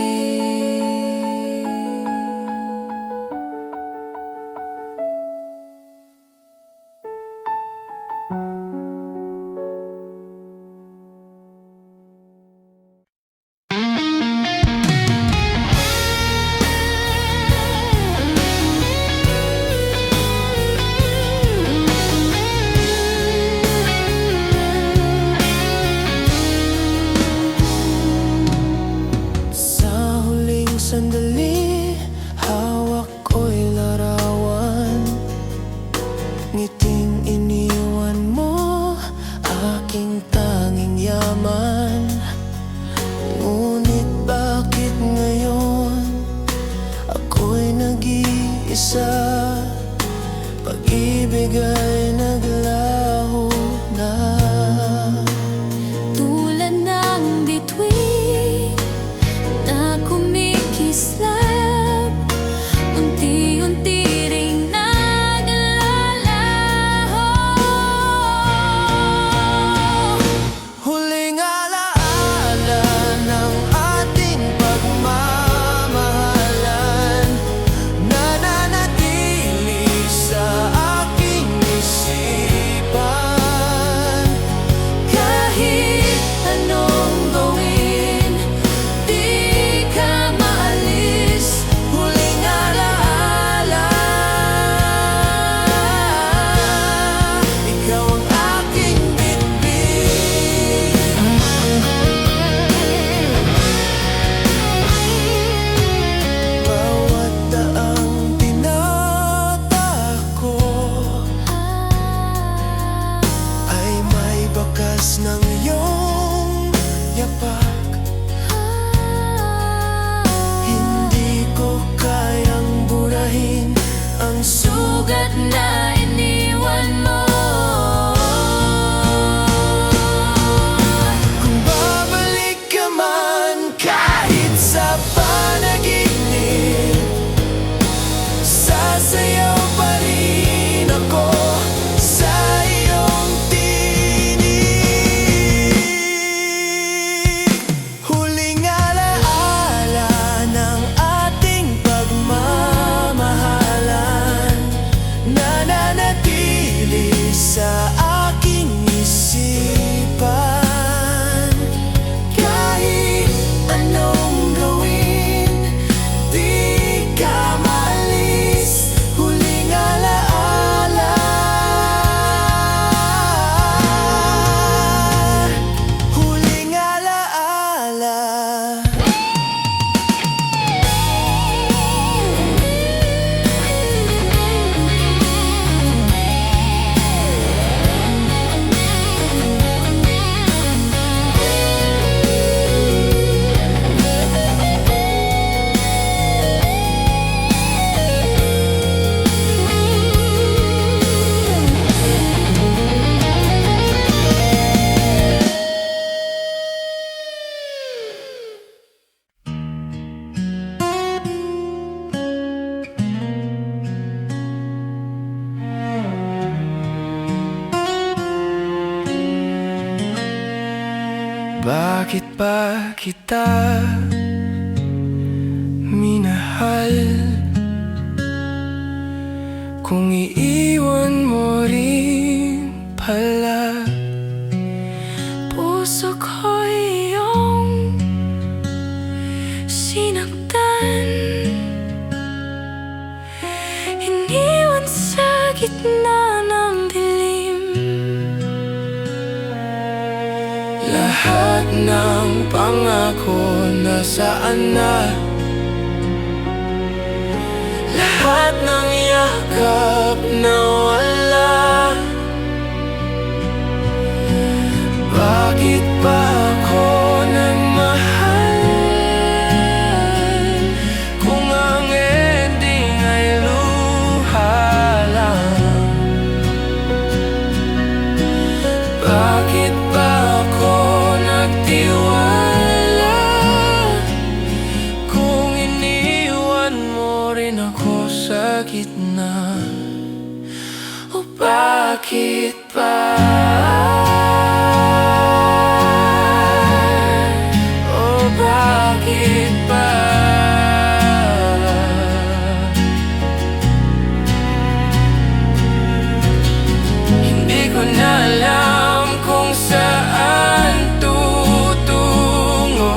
Sandali, hawak ko'y larawan. Ngiting iniwan mo, aking tanging yaman. Ngunit bakit ngayon ako'y nag-iisa? Pag-ibig ay naglaho na. Tulad ng bituin na kumikislap, unti-unti ring naglalaho. Huling alaala ng ating pagmamahalan, nananatili sa aking Bakit ba kita minahal? Kung iiwan mo rin pala, Puso ko iyong sinaktan, iniwan sa gitna ng dilim. lahat ng pangako nasaan na? Lahat ng yakap nawala. Bakit ba ako nagmahal? Kung ang ending ay luha lang. Bakit ba ako nagtiwala? Kung iniwan mo rin ako sa gitna. O bakit ba? Bakit ba? Hindi ko na alam kung saan tutungo.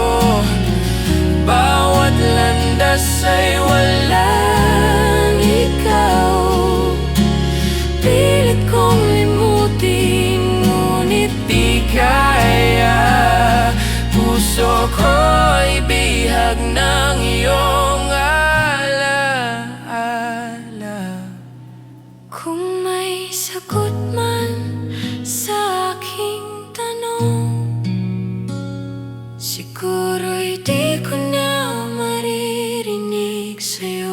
Bawat landas ay walang ikaw. Pilit kong limutin, ngunit di kaya. Puso ko'y bihag ng iyong alaala. Kung may sagot man sa aking tanong, siguro'y di ko na maririnig sa'yo.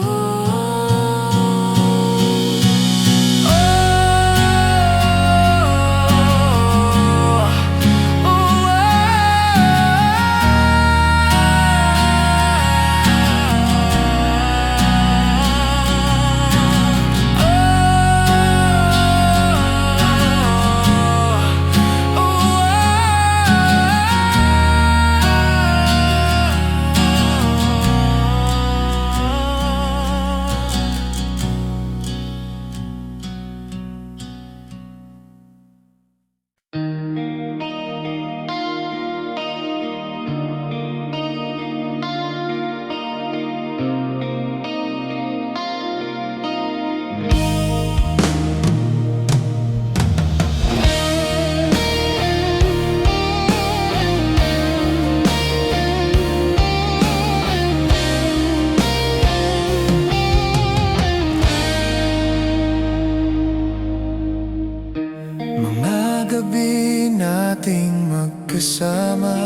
Mga gabi nating magkasama,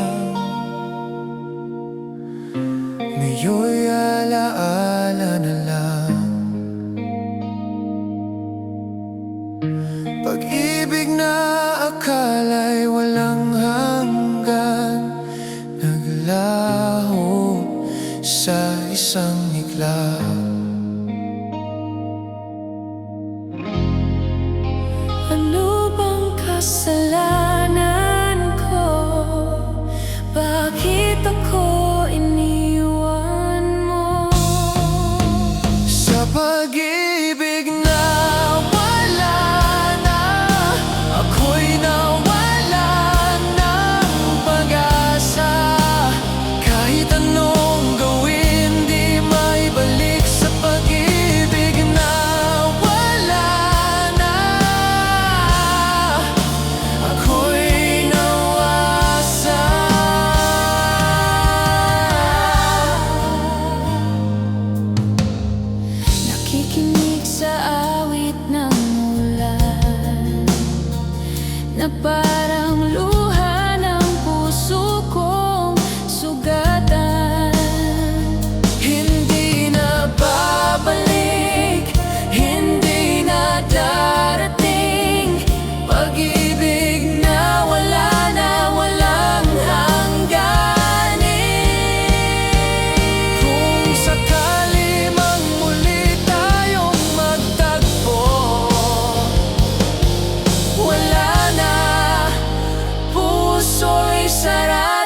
ngayon'y alaala na lang. Pag-ibig na akala'y walang hanggan, naglaho sa isang iglap. Ano bang kasalanan ko? Bakit ako iniwan mo? Sa pag-ibig na wala na, ako'y nawalan ng pag-asa. Kahit anong gawin, di maibalik sa pag-ibig na wala na. Ako'y nawasan. Nakikinig sa awit ng ulan, na parang luha ng puso kong sugatan. Hindi na babalik, hindi na darating. Pag-ibig na wala na, walang hangganin. Kung sakali mang muli tayong magtagpo, wala na, puso'y sarado.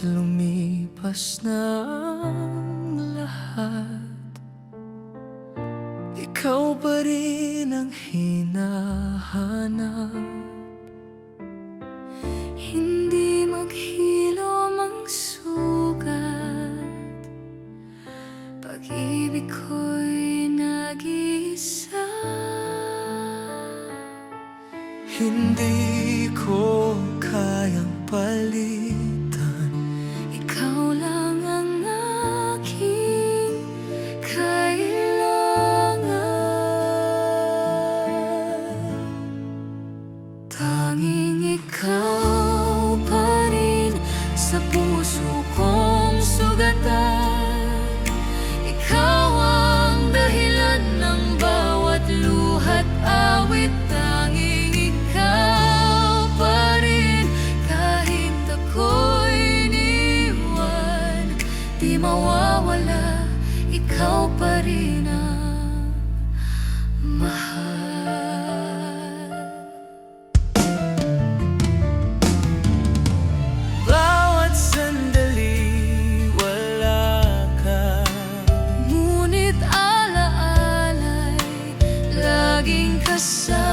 lumipas na ang lahat, ikaw pa rin ang hinahanap. Hindi maghilom ang sugat, pag-ibig ko'y nag-iisa. Hindi ko kayang palitan, Ikaw lang ang aking kailangan. Tanging ikaw pa rin sa puso kong sugatan. Ikaw ang dahilan ng bawat luha't awit. Tanging ikaw pa rin kahit ako'y iniwan. Di mawawala, ikaw pa rin ang mahal. bawat sandali wala ka. Ngunit alaala'y laging kasama.